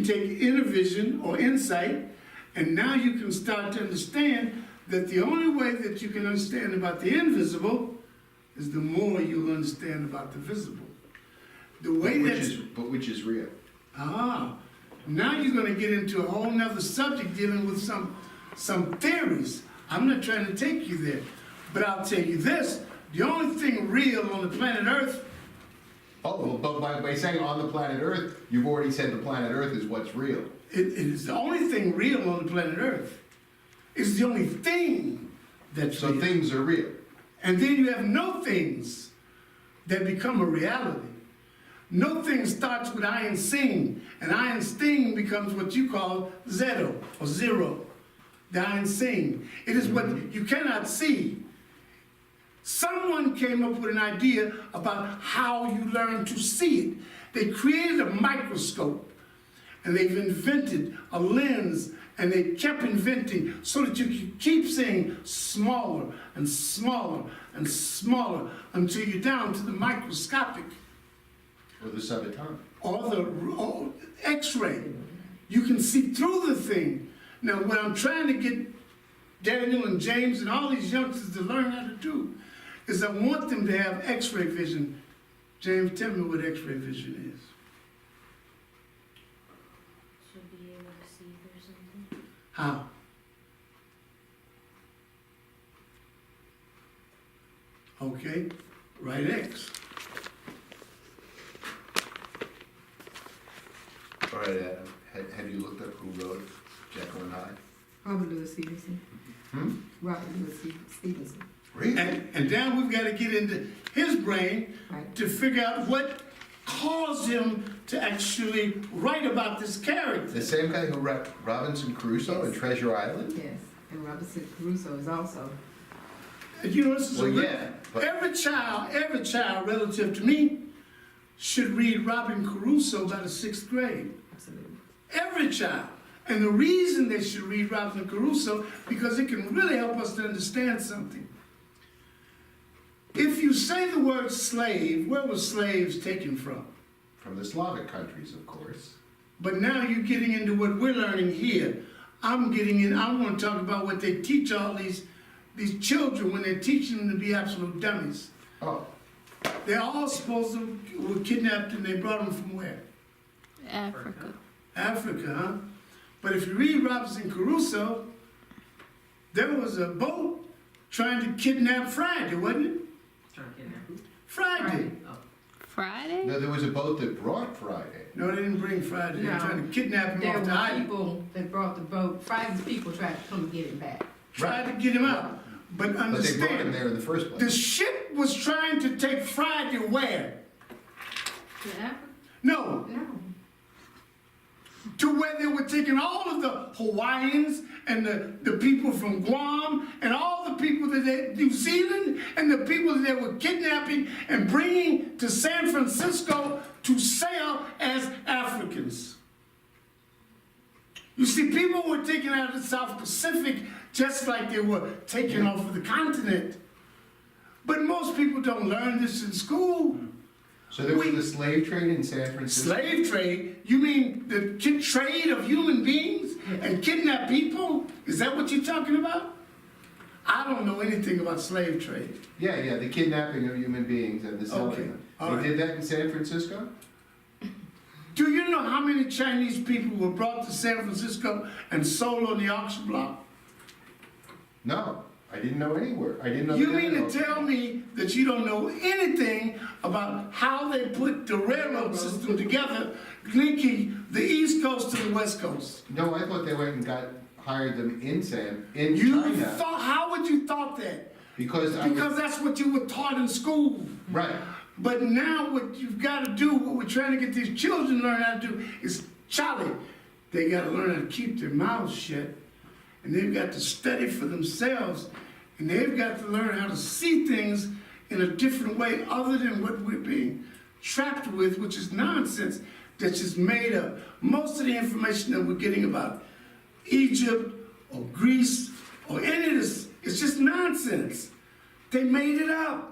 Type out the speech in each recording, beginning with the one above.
take inner vision or insight, and now you can start to understand that the only way that you can understand about the invisible is the more you'll understand about the visible. The way Which is real. Now you're going to get into a whole nother subject dealing with some theories. I'm not trying to take you there, but I'll tell you this: the only thing real on the planet Earth. Oh, but by saying on the planet Earth, you've already said the planet Earth is what's real. It is the only thing real on the planet Earth. It's the only thing that's real. So things are real. And then you have no things that become a reality. No thing starts with I and sing, and I and sting becomes what you call zero or zero. The I and sing. It is what you cannot see. Someone came up with an idea about how you learn to see it. They created a microscope, and they've invented a lens, and they kept inventing so that you can keep seeing smaller and smaller and smaller until you're down to the microscopic. Or the subatomic. Or the X-ray. You can see through the thing. Now, what I'm trying to get Daniel and James and all these youngsters to learn how to do is I want them to have X-ray vision. James, tell me what X-ray vision is. Should be able to see or something. How? Okay, write X. All right, Adam, have you looked up who wrote Jekyll and Hyde? Robert Louis Stevenson. Robert Louis Stevenson. Really? And now we've got to get into his brain Right. to figure out what caused him to actually write about this character. The same guy who wrote Robinson Crusoe and Treasure Island? Yes, and Robinson Crusoe is also. And you know, this is but every child relative to me should read Robinson Crusoe by the 6th grade. Absolutely. Every child. And the reason they should read Robinson Crusoe, because it can really help us to understand something. If you say the word slave, where were slaves taken from? From the Slavic countries, of course. But now you're getting into what we're learning here. I want to talk about what they teach all these children when they're teaching them to be absolute dummies. Oh. They're all supposed to were kidnapped and they brought them from where? Africa. Africa, huh? But if you read Robinson Crusoe, there was a boat trying to kidnap Friday, wasn't it? Trying to kidnap who? Friday. Oh. Friday? No, there was a boat that brought Friday. No, they didn't bring Friday. They were No. trying to kidnap him There off the were island. people that brought the boat. Friday's people tried to come get it back. Tried to get him out. But But they brought him understand, there in the first place. the ship was trying to take Friday where? To Africa? No, No. to where they were taking all of the Hawaiians and the people from Guam and all the people New Zealand and the people that they were kidnapping and bringing to San Francisco to sell as Africans. You see, people were taken out of the South Pacific just like they were taken off of the continent. But most people don't learn this in school. So there was a slave trade in San Francisco? Slave trade? You mean the trade of human beings and kidnap people? Is that what you're talking about? I don't know anything about slave trade. Yeah, the kidnapping of human beings and the selling Okay, them. all They right. did that in San Francisco? Do you know how many Chinese people were brought to San Francisco and sold on the auction block? No, I didn't know anywhere. I didn't know. You they had mean an to tell me that you don't know anything about how they put the railroad system together, linking the East Coast to the West Coast? No, I thought they went and hired them in You China. thought, how would you thought that? Because That's what you were taught in school. right. But now what you've got to do, what we're trying to get these children to learn how to do is, Charlie, they got to learn how to keep their mouths shut. And they've got to study for themselves. And they've got to learn how to see things in a different way other than what we're being trapped with, which is nonsense that's just made up. Most of the information that we're getting about Egypt or Greece or any of this, it's just nonsense. They made it up.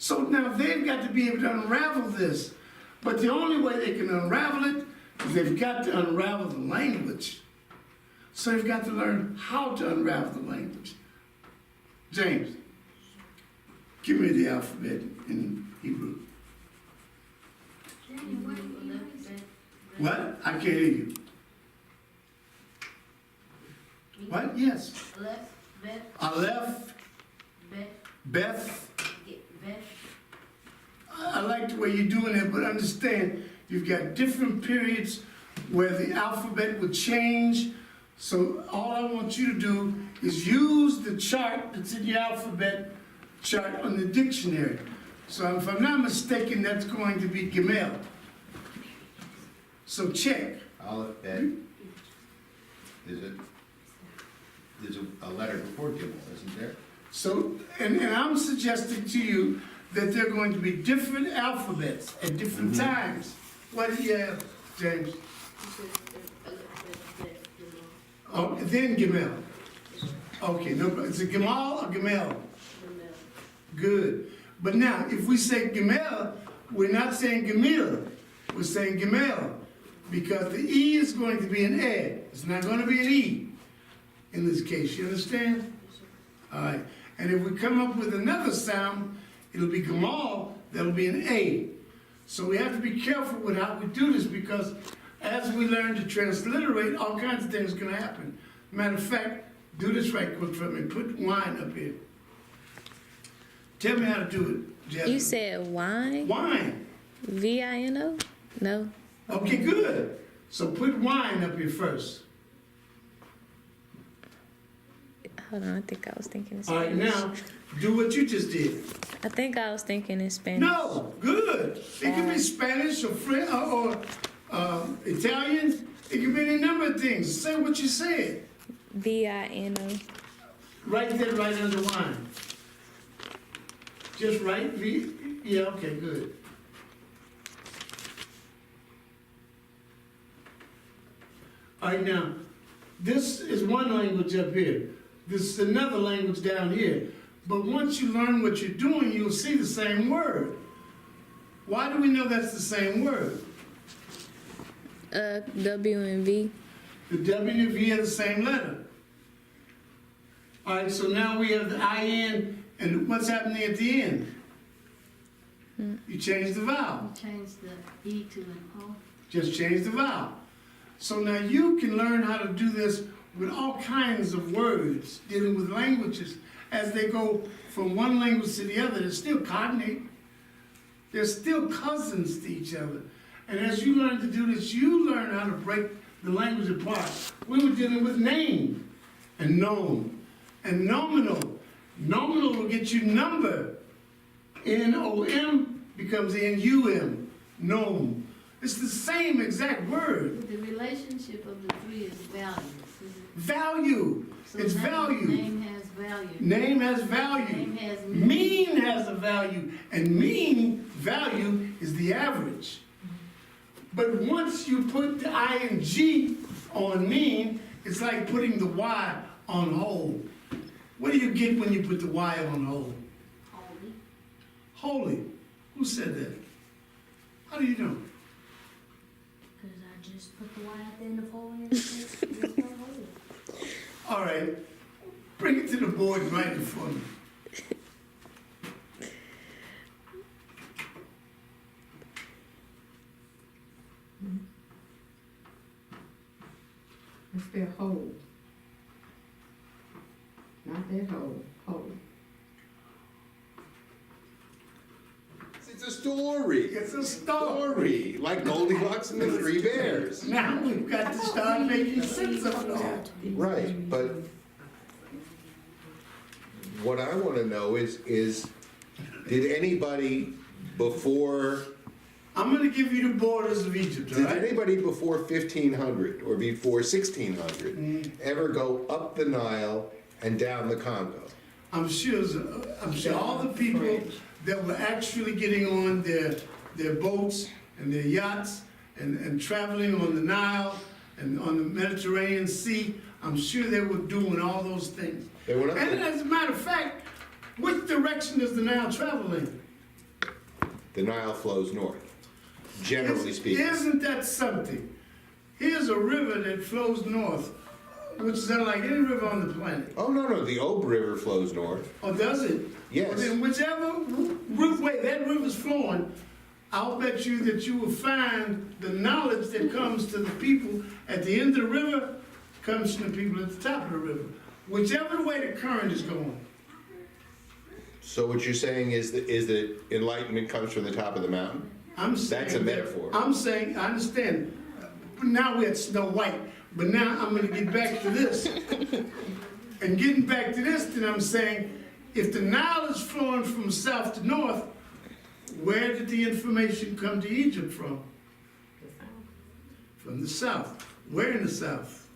So now they've got to be able to unravel this. But the only way they can unravel it is they've got to unravel the language. So they've got to learn how to unravel the language. James, give me the alphabet in Hebrew. What? I can't hear you. What? Yes. Aleph, Bet, Aleph, Bet, Beth. Bet. I like the way you're doing it, but understand, you've got different periods where the alphabet would change. So all I want you to do is use the chart that's in your alphabet chart on the dictionary. So if I'm not mistaken, that's going to be Gimel. So check. Aleph, Bet. There's a letter before Gimel, isn't there? So, and I'm suggesting to you that they're going to be different alphabets at different times. What do you have, James? Oh, then Gimel. Okay, no, it's a Gimal or Gimel? Good. But now, if we say Gimel, we're not saying Gemil, we're saying Gimel, because the E is going to be an E. It's not going to be an E in this case, you understand? All right, and if we come up with another sound, it'll be Gamal, that'll be an A. So we have to be careful with how we do this, because as we learn to transliterate, all kinds of things are gonna happen. Matter of fact, do this right quick for me, put wine up here. Tell me how to do it, Jasmine. You said wine? Wine. V-I-N-O? No. Okay, good. So put wine up here first. Hold on, I think I was thinking in All right, Spanish. now, do what you just did. I think I was thinking in Spanish. No, good. It can be Spanish or French or Italian. It can be any number of things. Say what you said. V-I-N-O. Right there, right under wine. Just right. Yeah, okay, good. All right, now, this is one language up here. This is another language down here. But once you learn what you're doing, you'll see the same word. Why do we know that's the same word? W and V. The W and the V are the same letter. All right, so now we have the IN, and what's happening at the end? You change the vowel. Change the E to an O. Just change the vowel. So now you can learn how to do this with all kinds of words, dealing with languages. As they go from one language to the other, they're still cognate. They're still cousins to each other. And as you learn to do this, you learn how to break the language apart. We were dealing with name and known and nominal. Nominal will get you number. N-O-M becomes N-U-M, known. It's the same exact word. The relationship of the three is values. Value. So It's value. Name has value. Name has value. Name has Mean has a value. And mean value is the average. But once you put the ing on mean, it's like putting the y on whole. What do you get when you put the y on whole? Holy. Holy. Who said that? How do you know? Because I just put the Y at the end of holy and it's holy. All right. Bring it to the board and write it for me. Let's spell whole. Not that whole, whole. It's a story. It's a story. Like Goldilocks and the Three Bears. Now we've got to start making sense of it all. Right, but what I want to know is did anybody before, I'm going to give you the borders of Egypt, all did right? anybody before 1500 or before 1600 ever go up the Nile and down the Congo? I'm sure all the people that were actually getting on their boats and their yachts and traveling on the Nile and on the Mediterranean Sea, I'm sure they were doing all those things. They went up And there. as a matter of fact, which direction does the Nile travel in? The Nile flows north, generally speaking. Isn't that something? Here's a river that flows north, which is unlike any river on the planet. Oh, no, the Ob River flows north. Or does it? Yes. Well, then whichever way that river's flowing, I'll bet you that you will find the knowledge that comes to the people at the end of the river comes from the people at the top of the river. Whichever way the current is going. So what you're saying is that enlightenment comes from the top of the mountain? I'm saying That's a metaphor. I'm saying, I understand. Now we're at Snow White, but now I'm gonna get back to this. And getting back to this, then I'm saying, if the Nile is flowing from south to north, where did the information come to Egypt from? From the south. Where in the south?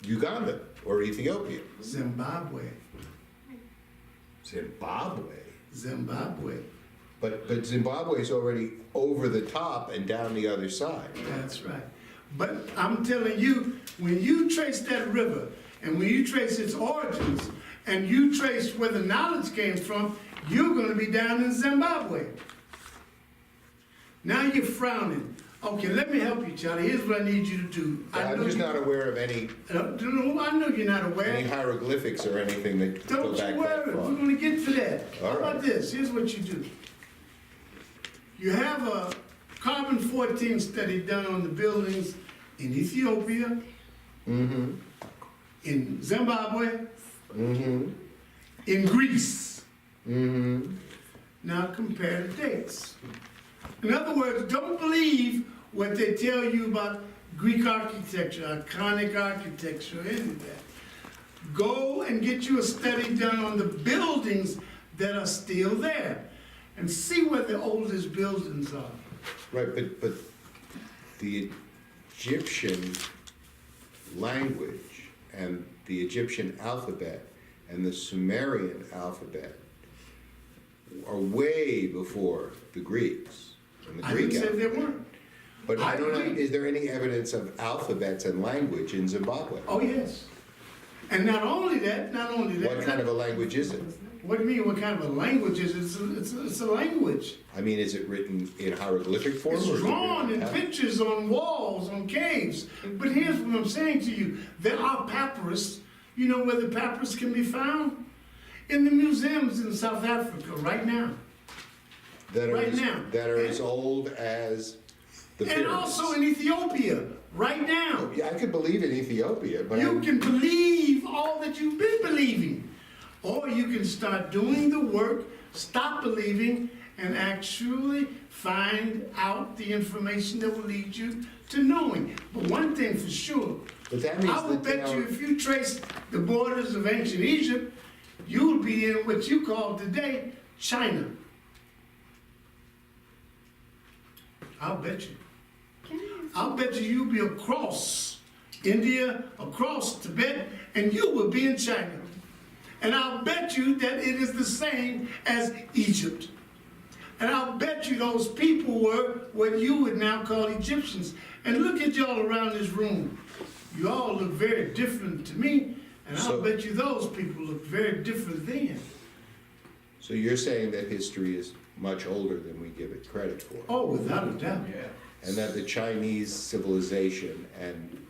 Uganda or Ethiopia? Zimbabwe. Zimbabwe? Zimbabwe. But Zimbabwe is already over the top and down the other side. That's right. But I'm telling you, when you trace that river, and when you trace its origins, and you trace where the knowledge came from, you're going to be down in Zimbabwe. Now you're frowning. Okay, let me help you, Charlie. Here's what I need you to do. I'm just not aware of any I know you're not aware. hieroglyphics or anything that go Don't back you that worry. We're far. going to get to that. All How right. about this? Here's what you do. You have a carbon-14 study done on the buildings in Ethiopia, Mm-hmm, in Zimbabwe, mm-hmm, in Greece. mm-hmm. Now compare the dates. In other words, don't believe what they tell you about Greek architecture, iconic architecture, any of that. Go and get you a study done on the buildings that are still there and see where the oldest buildings are. Right, but the Egyptian language and the Egyptian alphabet and the Sumerian alphabet are way before the Greeks and the I Greek didn't say alphabet. they weren't. But I don't know, agree. is there any evidence of alphabets and language in Zimbabwe? Oh, yes. And not only that. What kind of a language is it? What do you mean, what kind of a language is it? It's a language. I mean, is it written in hieroglyphic form? It's or is it drawn in written in pictures on walls, on caves. But here's what I'm saying to you. There are papyrus. You know where the papyrus can be found? In the museums in South Africa right now. that are right as, now. that are as old as the And pyramids? also in Ethiopia right now. Yeah, I could believe in Ethiopia, but You can believe all that you've been believing. Or you can start doing the work, stop believing, and actually find out the information that will lead you to knowing. But one thing for sure, but that means I will that bet they you are- if you trace the borders of ancient Egypt, you'll be in what you call today China. I'll bet you. I'll bet you you'll be across India, across Tibet, and you will be in China. And I'll bet you that it is the same as Egypt. And I'll bet you those people were what you would now call Egyptians. And look at y'all around this room. You all look very different to me, and I'll So- bet you those people look very different then. So you're saying that history is much older than we give it credit for? Oh, without a doubt. And that the Chinese civilization and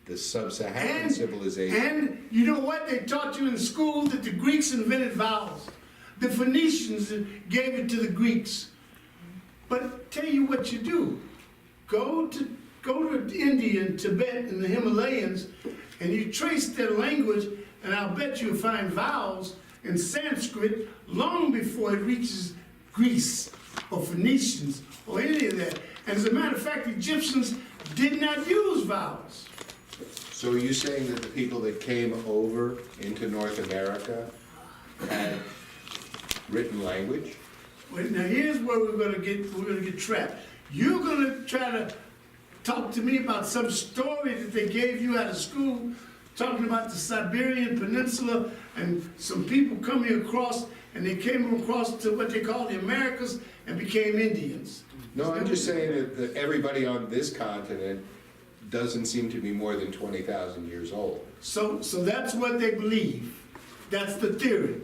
the sub-Saharan civilization... And you know what? They taught you in school that the Greeks invented vowels. The Phoenicians gave it to the Greeks. But tell you what you do. Go to India and Tibet and the Himalayas, and you trace their language, and I'll bet you'll find vowels in Sanskrit long before it reaches Greece or Phoenicians or any of that. And as a matter of fact, Egyptians did not use vowels. So are you saying that the people that came over into North America had written language? Wait, now here's where we're gonna get trapped. You're gonna try to talk to me about some story that they gave you out of school, talking about the Siberian Peninsula and some people coming across, and they came across to what they call the Americas and became Indians. No, I'm just saying that everybody on this continent doesn't seem to be more than 20,000 years old. So that's what they believe. That's the theory.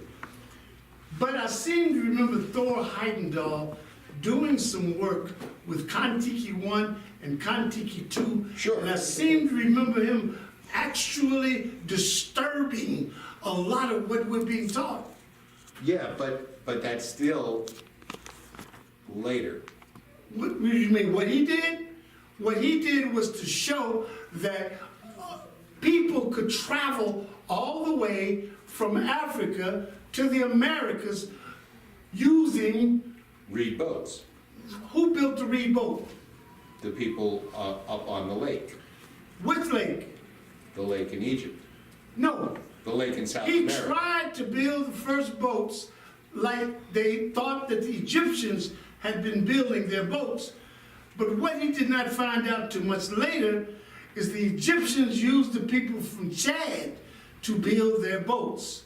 But I seem to remember Thor Heyerdahl doing some work with Kontiki 1 and Kontiki 2. Sure. And I seem to remember him actually disturbing a lot of what we're being taught. Yeah, but that's still later. What do you mean? What he did? What he did was to show that people could travel all the way from Africa to the Americas using, Reed boats, who built the reed boat? the people up on the lake, Which lake? the lake in Egypt, No. the lake in South He America. tried to build the first boats like they thought that the Egyptians had been building their boats. But what he did not find out too much later is the Egyptians used the people from Chad to build their boats.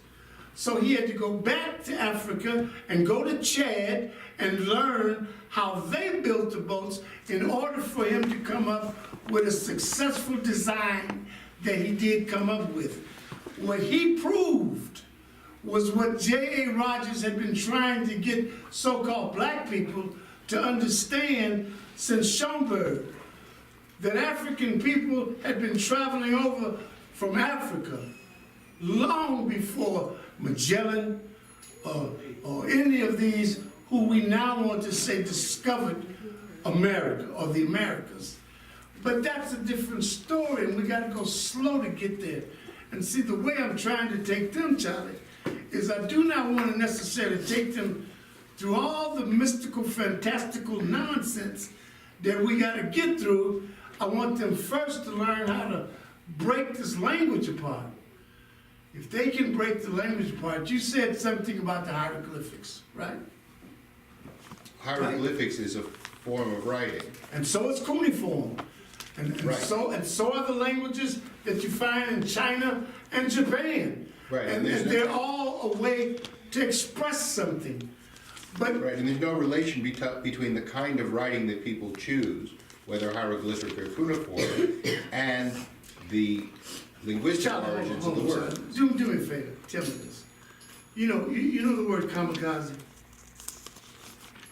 So he had to go back to Africa and go to Chad and learn how they built the boats in order for him to come up with a successful design that he did come up with. What he proved was what J.A. Rogers had been trying to get so-called black people to understand since Schomburg, that African people had been traveling over from Africa long before Magellan or any of these who we now want to say discovered America or the Americas. But that's a different story, and we got to go slow to get there. And see, the way I'm trying to take them, Charlie, is I do not want to necessarily take them through all the mystical, fantastical nonsense that we got to get through. I want them first to learn how to break this language apart. If they can break the language apart, you said something about the hieroglyphics, right? Hieroglyphics is a form of writing. And so is cuneiform. And Right. so are the languages that you find in China and Japan. Right, And, and they're all a way to express something. But Right, and there's no relation between the kind of writing that people choose, whether hieroglyphic or cuneiform, and the linguistic Charlie, origins of the hold on, word. Charlie. Do me a favor, tell me this. You know the word kamikaze?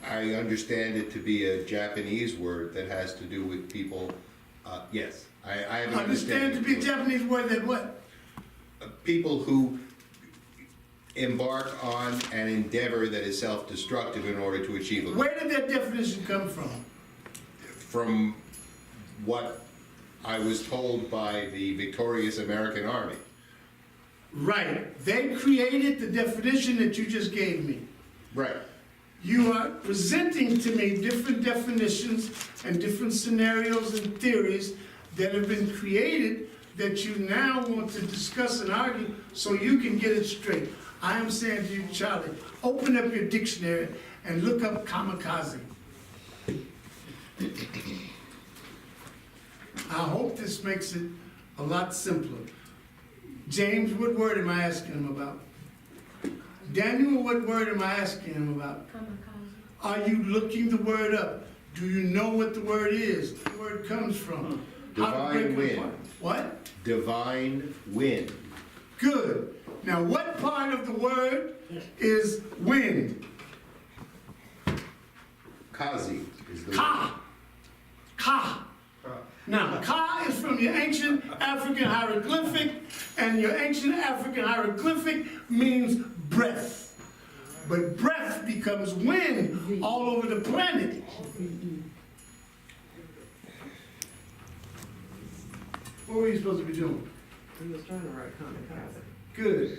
I understand it to be a Japanese word that has to do with people, yes, I have an Understand to be a understanding. Japanese word that what? People who embark on an endeavor that is self-destructive in order to achieve a goal. Where did that definition come from? From what I was told by the victorious American Army. Right. They created the definition that you just gave me. Right. You are presenting to me different definitions and different scenarios and theories that have been created that you now want to discuss and argue so you can get it straight. I am saying to you, Charlie, open up your dictionary and look up kamikaze. I hope this makes it a lot simpler. James, what word am I asking him about? Daniel, what word am I asking him about? Kamikaze. Are you looking the word up? Do you know what the word is? The word comes from. How to Divine break it wind. apart. What? Divine wind. Good. Now, what part of the word is wind? Kazi is the Ka. Ka. Now, ka is from your ancient African hieroglyphic, and your ancient African hieroglyphic means breath. But breath becomes wind all over the planet. What were you supposed to be doing? He was trying to write kamikaze. Good.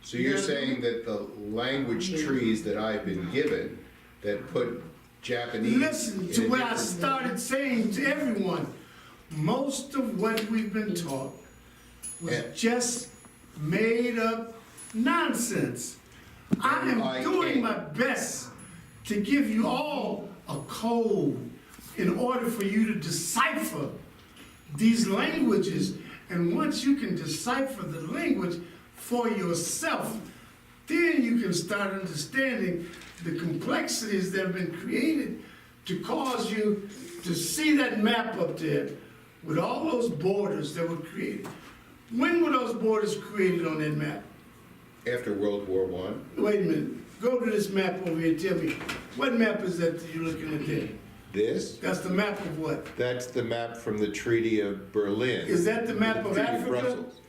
So you're saying that the language trees that I've been given that put Japanese Listen in to a what I different- started saying to everyone. Most of what we've been taught was Yeah. just made up nonsense. I I am doing can't- my best to give you all a code in order for you to decipher these languages. And once you can decipher the language for yourself, then you can start understanding the complexities that have been created to cause you to see that map up there with all those borders that were created. When were those borders created on that map? After World War I. Wait a minute. Go to this map over here. Tell me, What map is that you're looking at there? This, That's the map of what? that's the map from the Treaty of Berlin. Is that the map of Treaty Africa? Brussels.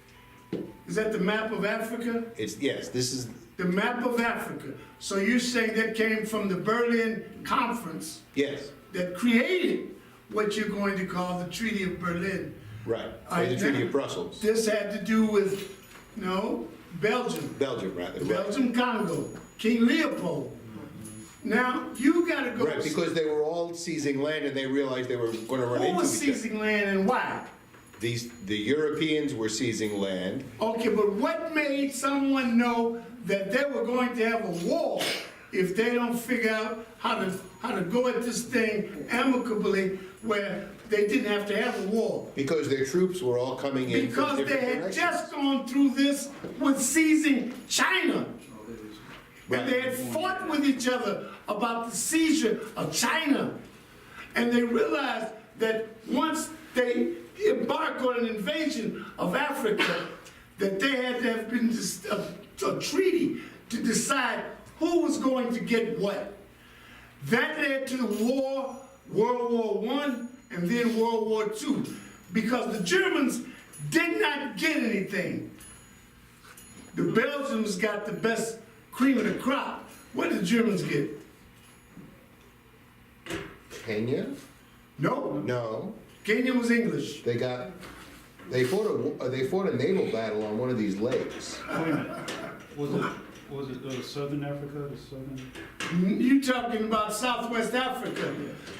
Is that the map of Africa? Yes, this is, The map of Africa. So you're saying that came from the Berlin Conference yes, that created what you're going to call the Treaty of Berlin. right, I or the Treaty know. of Brussels. This had to do with, no, Belgium. Belgium, rather, right. Belgium Congo, King Leopold. Now, you gotta go. Right, because they were all seizing land and they realized they were gonna run Who into was each other. seizing land and why? The Europeans were seizing land. Okay, but what made someone know that they were going to have a war if they don't figure out how to go at this thing amicably where they didn't have to have a war? Because their troops were all coming in from Because they different had directions. just gone through this with seizing China. Right. And they had fought with each other about the seizure of China. And they realized that once they embarked on an invasion of Africa, that they had to have been a treaty to decide who was going to get what. That led to the war, World War I, and then World War II, because the Germans did not get anything. The Belgians got the best cream of the crop. What did the Germans get? Kenya? No. No, Kenya was English. they fought a naval battle on one of these lakes. Wait a minute. Was it Southern Africa, the Southern? You talking about Southwest Africa,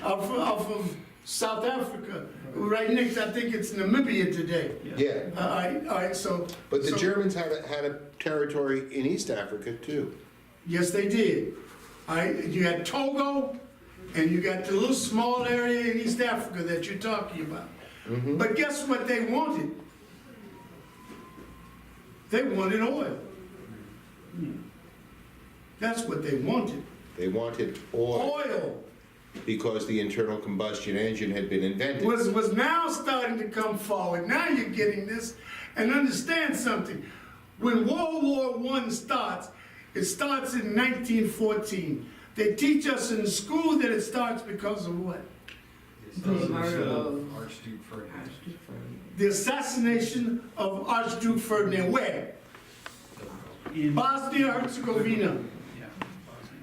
off of South Africa, right next, I think it's Namibia today. Yeah, All right, so. but the so- Germans had a territory in East Africa too. Yes, they did. All right, you had Togo, and you got the little small area in East Africa that you're talking about. But guess what they wanted? They wanted oil. That's what they wanted. They wanted oil Oil because the internal combustion engine had been invented. was now starting to come forward. Now you're getting this. And understand something. When World War I starts, it starts in 1914. They teach us in school that it starts because of what? The murder of Archduke Ferdinand. The assassination of Archduke Ferdinand. Where? In, Bosnia-Herzegovina. yeah,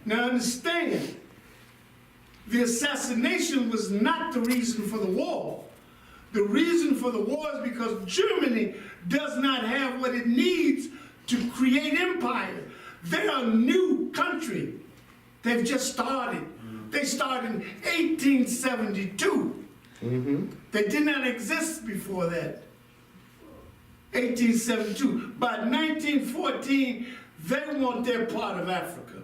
Now understand, the assassination was not the reason for the war. The reason for the war is because Germany does not have what it needs to create empire. They're a new country. They've just started. They started in 1872. They did not exist before that. 1872. By 1914, they want their part of Africa.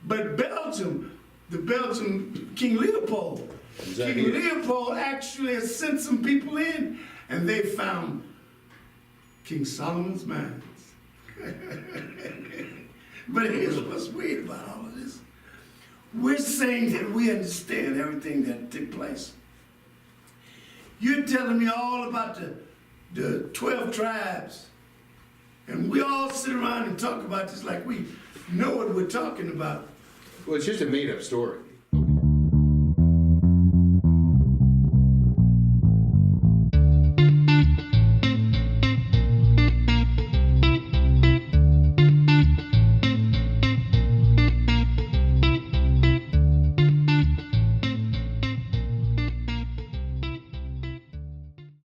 But Belgium, the Belgian King Leopold, Exactly. King Leopold actually has sent some people in, and they found King Solomon's mines. But here's what's weird about all of this. We're saying that we understand everything that took place. You're telling me all about the 12 tribes, and we all sit around and talk about this like we know what we're talking about. Well, it's just a made-up story.